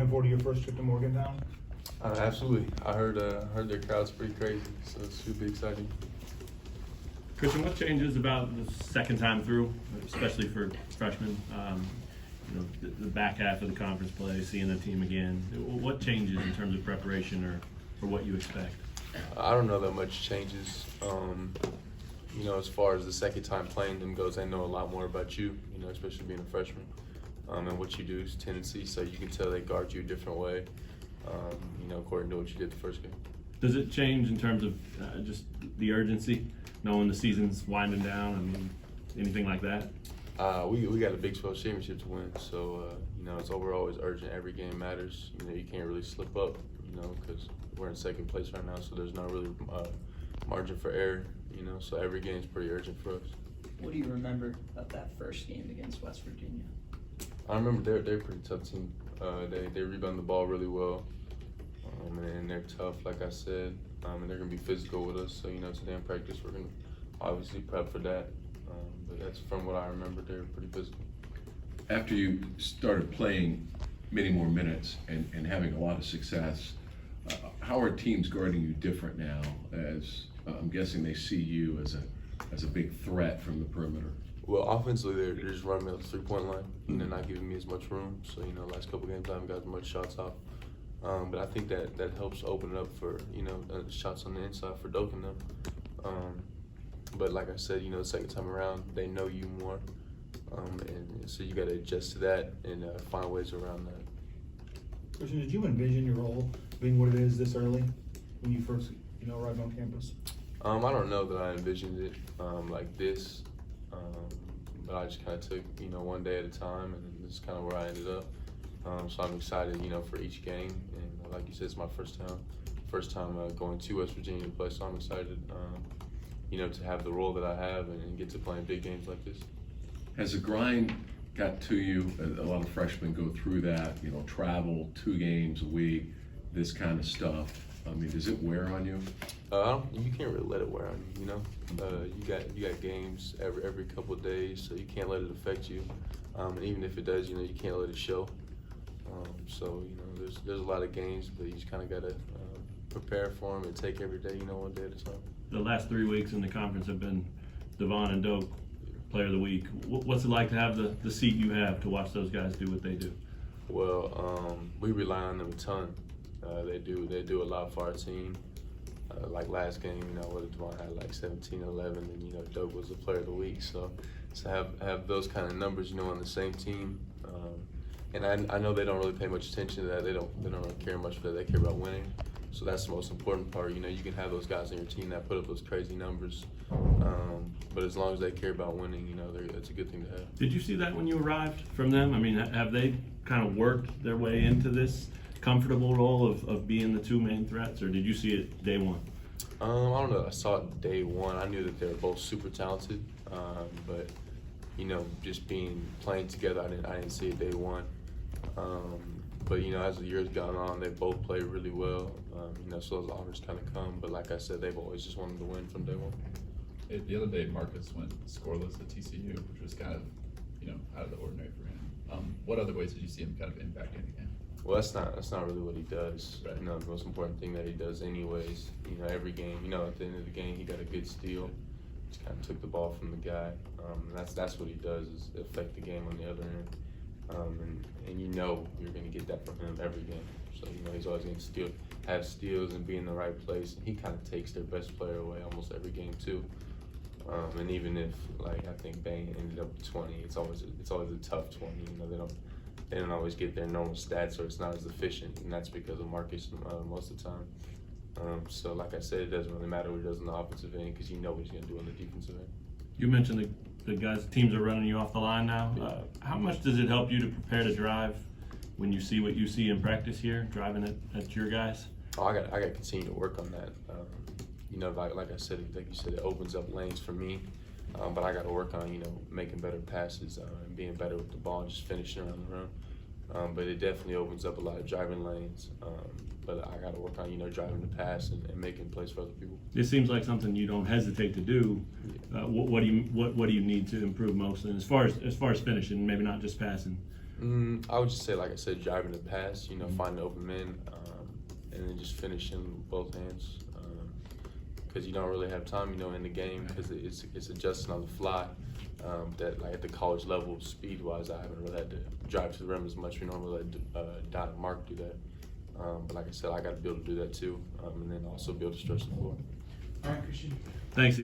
looking forward to your first trip to Morgantown? Absolutely. I heard their crowd's pretty crazy, so it should be exciting. Christian, what changes about the second time through, especially for freshmen? The back half of the conference play, seeing the team again. What changes in terms of preparation or what you expect? I don't know that much changes. As far as the second time playing them goes, they know a lot more about you, especially being a freshman, and what you do is tendency, so you can tell they guard you a different way, according to what you did the first game. Does it change in terms of just the urgency, knowing the season's winding down? I mean, anything like that? We got a Big 12 championship to win, so we're always urgent. Every game matters. You can't really slip up, because we're in second place right now, so there's not really margin for error. So every game is pretty urgent for us. What do you remember about that first game against West Virginia? I remember they're a pretty tough team. They rebound the ball really well, and they're tough, like I said, and they're gonna be physical with us. So today in practice we're gonna obviously prep for that. But that's from what I remember. They're pretty physical. After you started playing many more minutes and having a lot of success, how are teams guarding you different now? As I'm guessing they see you as a big threat from the perimeter. Well, offensively, they're just running me up the three-point line, and they're not giving me as much room. So, last couple games I haven't got as much shots off. But I think that helps open it up for, shots on the inside for Doak and them. But like I said, the second time around, they know you more. And so you got to adjust to that and find ways around that. Christian, did you envision your role being what it is this early when you first, arrived on campus? I don't know that I envisioned it like this. But I just kind of took, one day at a time, and this is kind of where I ended up. So I'm excited, for each game. And like you said, it's my first time going to West Virginia to play. So I'm excited, to have the role that I have and get to play in big games like this. Has the grind got to you? A lot of freshmen go through that, travel 2 games a week, this kind of stuff. I mean, does it wear on you? You can't really let it wear on you. You got games every couple of days, so you can't let it affect you. And even if it does, you can't let it show. So there's a lot of games, but you just kind of gotta prepare for them and take every day, one day at a time. The last 3 weeks in the conference have been Devon and Doak, Player of the Week. What's it like to have the seat you have to watch those guys do what they do? Well, we rely on them a ton. They do a lot for our team. Like last game, Devon had like 17, 11, and Doak was the Player of the Week. So have those kind of numbers, on the same team. And I know they don't really pay much attention to that. They don't really care much for that. They care about winning. So that's the most important part. You can have those guys on your team that put up those crazy numbers. But as long as they care about winning, it's a good thing to have. Did you see that when you arrived from them? I mean, have they kind of worked their way into this comfortable role of being the 2 main threats, or did you see it day one? I don't know. I saw it day one. I knew that they were both super talented, but just playing together, I didn't see it day one. But as the years gone on, they both played really well. So those offers kind of come. But like I said, they've always just wanted to win from day one. The other day, Marcus went scoreless at TCU, which was kind of, out of the ordinary for him. What other ways did you see him kind of impacting the game? Well, that's not really what he does. Right. The most important thing that he does, anyways. Every game. At the end of the game, he got a good steal. Just kind of took the ball from the guy. That's what he does, is affect the game on the other end. And you're going to get that from him every game. So he's always going to have steals and be in the right place. And he kind of takes their best player away almost every game too. And even if, like, I think Bain ended up with 20, it's always a tough 20. They don't always get their normal stats, or it's not as efficient, and that's because of Marcus most of the time. So like I said, it doesn't really matter what he does on the offensive end, because what he's going to do on the defensive end. You mentioned the guys, teams are running you off the line now. How much does it help you to prepare to drive when you see what you see in practice here, driving at your guys? Oh, I got to continue to work on that. Like I said, like you said, it opens up lanes for me. But I got to work on, making better passes and being better with the ball and just finishing around the rim. But it definitely opens up a lot of driving lanes. But I got to work on, driving the pass and making plays for other people. It seems like something you don't hesitate to do. What do you need to improve most? And as far as finishing, maybe not just passing, I would just say, like I said, driving the pass, finding open men, and then just finishing with both hands. Because you don't really have time, in the game, because it's adjusting on the fly. That like at the college level, speed-wise, I haven't really had to drive to the rim as much. We normally let Don and Mark do that. But like I said, I got to be able to do that too, and then also be able to stretch the floor. All right, Christian. Thanks.